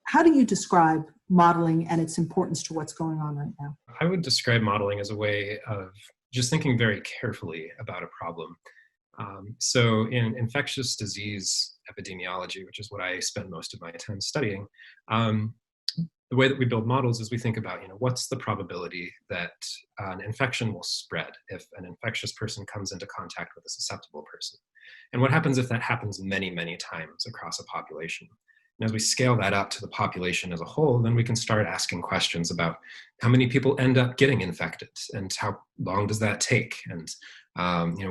How do you describe modeling and its importance to what's going on right now? I would describe modeling as a way of just thinking very carefully about a problem. So in infectious disease epidemiology, which is what I spend most of my time studying, the way that we build models is we think about, what's the probability that an infection will spread if an infectious person comes into contact with a susceptible person? And what happens if that happens many, many times across a population? And as we scale that up to the population as a whole, then we can start asking questions about how many people end up getting infected and how long does that take? And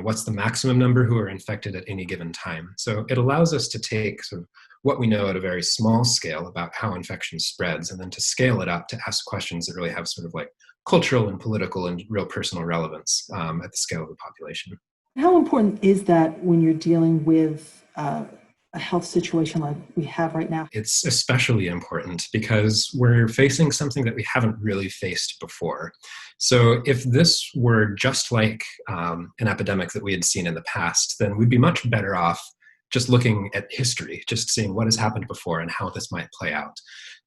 what's the maximum number who are infected at any given time? So it allows us to take sort of what we know at a very small scale about how infection spreads, and then to scale it up to ask questions that really have sort of like cultural and political and real personal relevance at the scale of the population. How important is that when you're dealing with a health situation like we have right now? It's especially important because we're facing something that we haven't really faced before. So if this were just like an epidemic that we had seen in the past, then we'd be much better off just looking at history, just seeing what has happened before and how this might play out.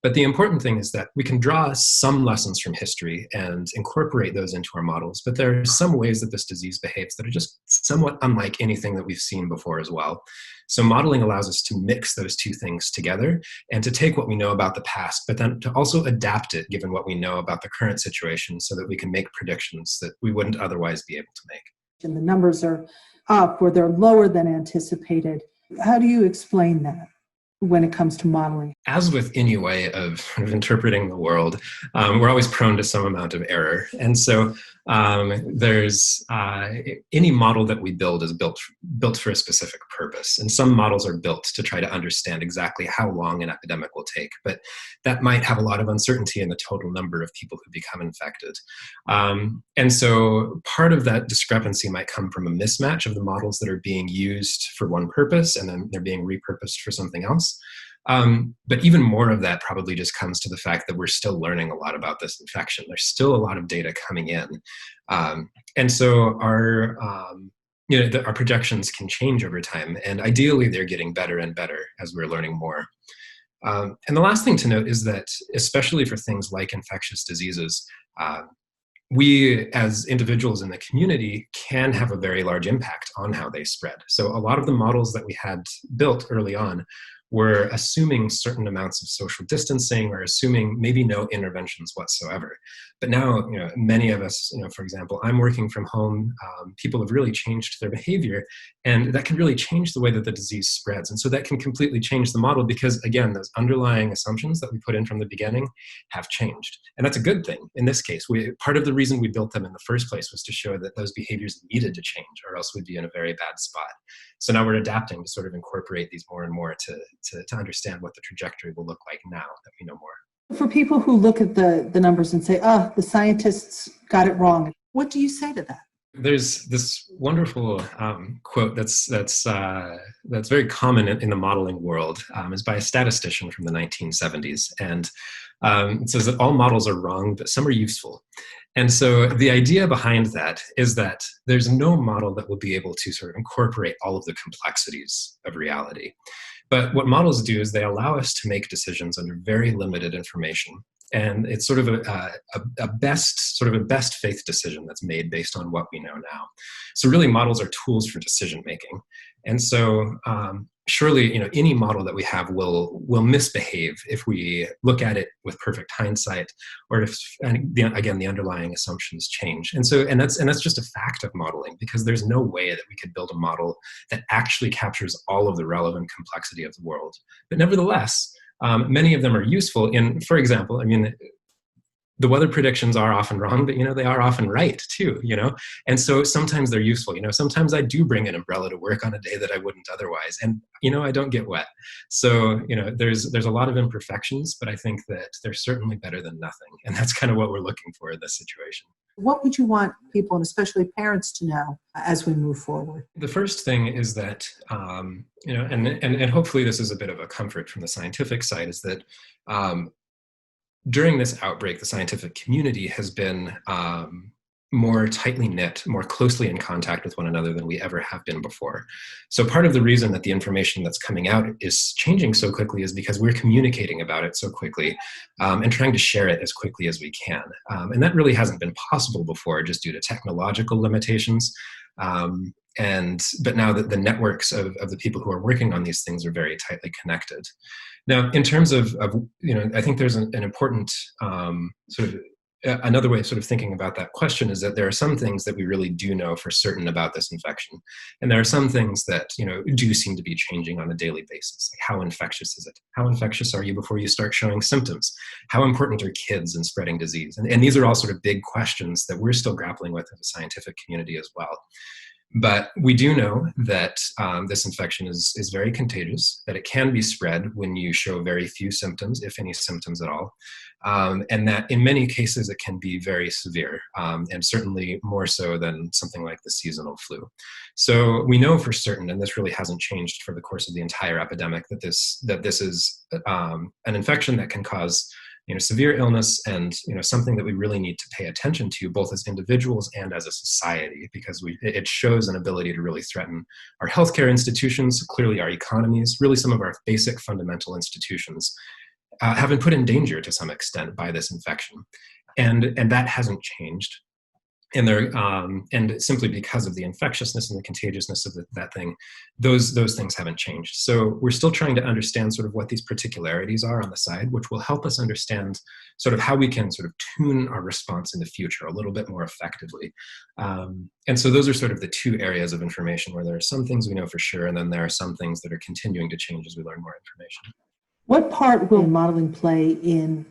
But the important thing is that we can draw some lessons from history and incorporate those into our models. But there are some ways that this disease behaves that are just somewhat unlike anything that we've seen before as well. So modeling allows us to mix those two things together and to take what we know about the past, but then to also adapt it given what we know about the current situation so that we can make predictions that we wouldn't otherwise be able to make. And the numbers are up or they're lower than anticipated. How do you explain that when it comes to modeling? As with any way of interpreting the world, we're always prone to some amount of error. And so there's any model that we build is built for a specific purpose. And some models are built to try to understand exactly how long an epidemic will take. But that might have a lot of uncertainty in the total number of people who become infected. And so part of that discrepancy might come from a mismatch of the models that are being used for one purpose and then they're being repurposed for something else. But even more of that probably just comes to the fact that we're still learning a lot about this infection. There's still a lot of data coming in. And so our projections can change over time. And ideally, they're getting better and better as we're learning more. And the last thing to note is that, especially for things like infectious diseases, we as individuals in the community can have a very large impact on how they spread. So a lot of the models that we had built early on were assuming certain amounts of social distancing or assuming maybe no interventions whatsoever. But now, many of us, for example, I'm working from home, people have really changed their behavior, and that can really change the way that the disease spreads. And so that can completely change the model because, again, those underlying assumptions that we put in from the beginning have changed. And that's a good thing. In this case, part of the reason we built them in the first place was to show that those behaviors needed to change, or else we'd be in a very bad spot. So now we're adapting to sort of incorporate these more and more to understand what the trajectory will look like now that we know more. For people who look at the numbers and say, the scientists got it wrong, what do you say to that? There's this wonderful quote that's very common in the modeling world. It's by a statistician from the 1970s. And it says that all models are wrong, but some are useful. And so the idea behind that is that there's no model that will be able to sort of incorporate all of the complexities of reality. But what models do is they allow us to make decisions under very limited information. And it's sort of a best faith decision that's made based on what we know now. So really models are tools for decision making. And so surely, any model that we have will misbehave if we look at it with perfect hindsight, or if, again, the underlying assumptions change. And that's just a fact of modeling, because there's no way that we could build a model that actually captures all of the relevant complexity of the world. But nevertheless, many of them are useful for example, the weather predictions are often wrong, but they are often right too, and so sometimes they're useful. Sometimes I do bring an umbrella to work on a day that I wouldn't otherwise, and I don't get wet. So there's a lot of imperfections, but I think that they're certainly better than nothing, and that's kind of what we're looking for in this situation. What would you want people, and especially parents, to know as we move forward? The first thing is that and hopefully this is a bit of a comfort from the scientific side, is that during this outbreak, the scientific community has been more tightly knit, more closely in contact with one another than we ever have been before. So part of the reason that the information that's coming out is changing so quickly is because we're communicating about it so quickly, and trying to share it as quickly as we can. And that really hasn't been possible before, just due to technological limitations. But now that the networks of the people who are working on these things are very tightly connected. Now, in terms of I think there's an important another way of sort of thinking about that question is that there are some things that we really do know for certain about this infection. And there are some things that, do seem to be changing on a daily basis. Like, how infectious is it? How infectious are you before you start showing symptoms? How important are kids in spreading disease? And these are all sort of big questions that we're still grappling with as a scientific community as well. But we do know that this infection is very contagious, that it can be spread when you show very few symptoms, if any symptoms at all, and that in many cases it can be very severe, and certainly more so than something like the seasonal flu. So we know for certain, and this really hasn't changed for the course of the entire epidemic, that this is an infection that can cause severe illness, and something that we really need to pay attention to, both as individuals and as a society, because it shows an ability to really threaten our healthcare institutions, clearly our economies, really some of our basic fundamental institutions have been put in danger to some extent by this infection, and that hasn't changed. And simply because of the infectiousness and the contagiousness of that thing, those things haven't changed. So we're still trying to understand sort of what these particularities are on the side, which will help us understand sort of how we can sort of tune our response in the future a little bit more effectively. And so those are sort of the two areas of information where there are some things we know for sure, and then there are some things that are continuing to change as we learn more information. What part will modeling play in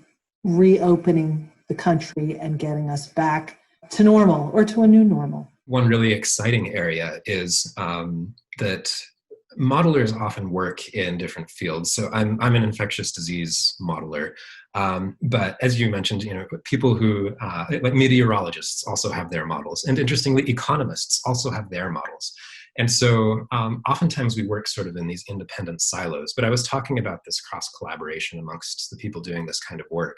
reopening the country and getting us back to normal, or to a new normal? One really exciting area is that modelers often work in different fields. So I'm an infectious disease modeler, but as you mentioned, people who like meteorologists also have their models, and interestingly, economists also have their models. And so oftentimes we work sort of in these independent silos, but I was talking about this cross collaboration amongst the people doing this kind of work.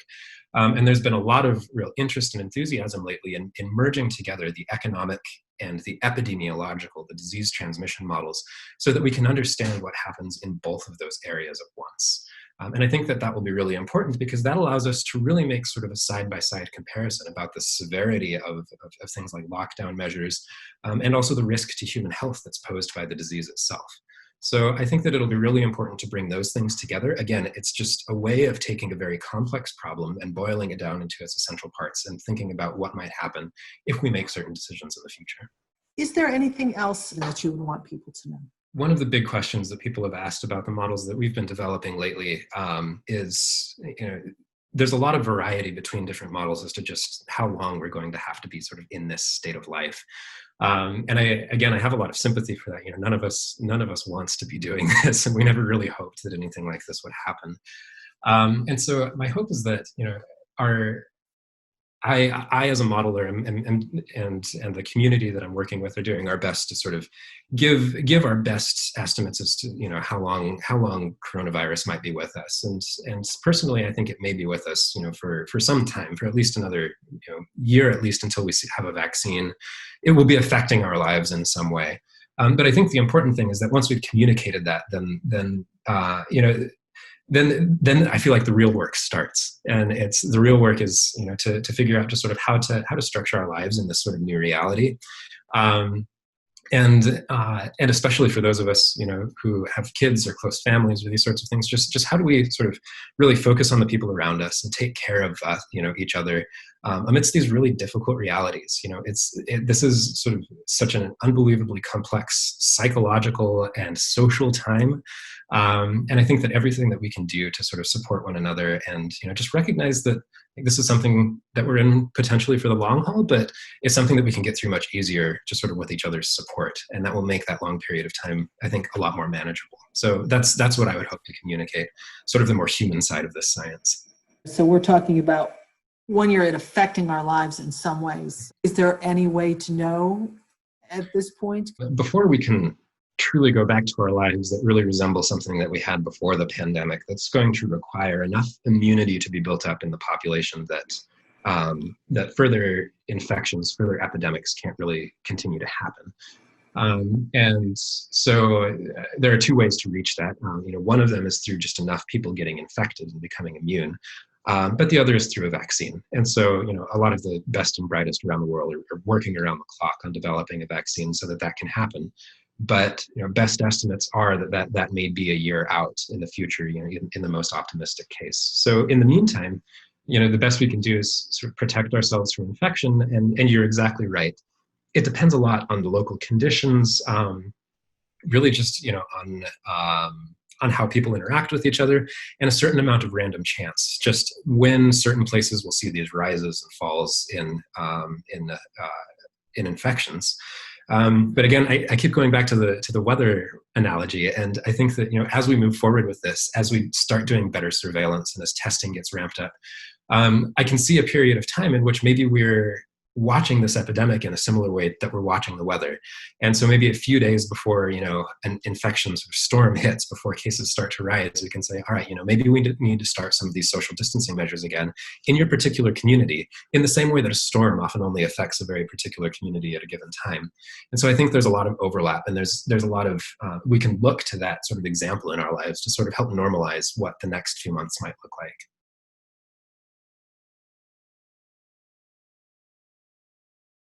And there's been a lot of real interest and enthusiasm lately in merging together the economic and the epidemiological, the disease transmission models, so that we can understand what happens in both of those areas at once. And I think that will be really important, because that allows us to really make sort of a side-by-side comparison about the severity of things like lockdown measures, and also the risk to human health that's posed by the disease itself. So I think that it'll be really important to bring those things together. Again, it's just a way of taking a very complex problem and boiling it down into its essential parts, and thinking about what might happen if we make certain decisions in the future. Is there anything else that you would want people to know? One of the big questions that people have asked about the models that we've been developing lately is, there's a lot of variety between different models as to just how long we're going to have to be sort of in this state of life. And I have a lot of sympathy for that. None of us wants to be doing this, and we never really hoped that anything like this would happen. And so my hope is that I as a modeler and the community that I'm working with are doing our best to sort of give our best estimates as to how long coronavirus might be with us, and personally I think it may be with us for some time, for at least another year, at least until we have a vaccine. It will be affecting our lives in some way, but I think the important thing is that once we've communicated that, then I feel like the real work starts, and the real work is to figure out just sort of how to structure our lives in this sort of new reality, and especially for those of us who have kids or close families or these sorts of things, just how do we sort of really focus on the people around us and take care of each other amidst these really difficult realities. This is sort of such an unbelievably complex psychological and social time. And I think that everything that we can do to sort of support one another and, just recognize that this is something that we're in potentially for the long haul, but it's something that we can get through much easier just sort of with each other's support. And that will make that long period of time, I think, a lot more manageable. So that's what I would hope to communicate, sort of the more human side of this science. So we're talking about when you're affecting our lives in some ways. Is there any way to know at this point? Before we can truly go back to our lives that really resemble something that we had before the pandemic, that's going to require enough immunity to be built up in the population that that further infections, further epidemics can't really continue to happen. And so there are two ways to reach that. One of them is through just enough people getting infected and becoming immune. But the other is through a vaccine. And so, a lot of the best and brightest around the world are working around the clock on developing a vaccine so that that can happen. But best estimates are that may be a year out in the future, in the most optimistic case. So in the meantime, the best we can do is sort of protect ourselves from infection. And you're exactly right. It depends a lot on the local conditions, really just on how people interact with each other, and a certain amount of random chance. Just when certain places will see these rises and falls in infections. But again, I keep going back to the weather analogy, and I think that as we move forward with this, as we start doing better surveillance, and as testing gets ramped up, I can see a period of time in which maybe we're watching this epidemic in a similar way that we're watching the weather. And so maybe a few days before, an infection sort of storm hits, before cases start to rise, we can say, all right, maybe we need to start some of these social distancing measures again in your particular community, in the same way that a storm often only affects a very particular community at a given time. And so I think there's a lot of overlap, and there's a lot of, we can look to that sort of example in our lives to sort of help normalize what the next few months might look like.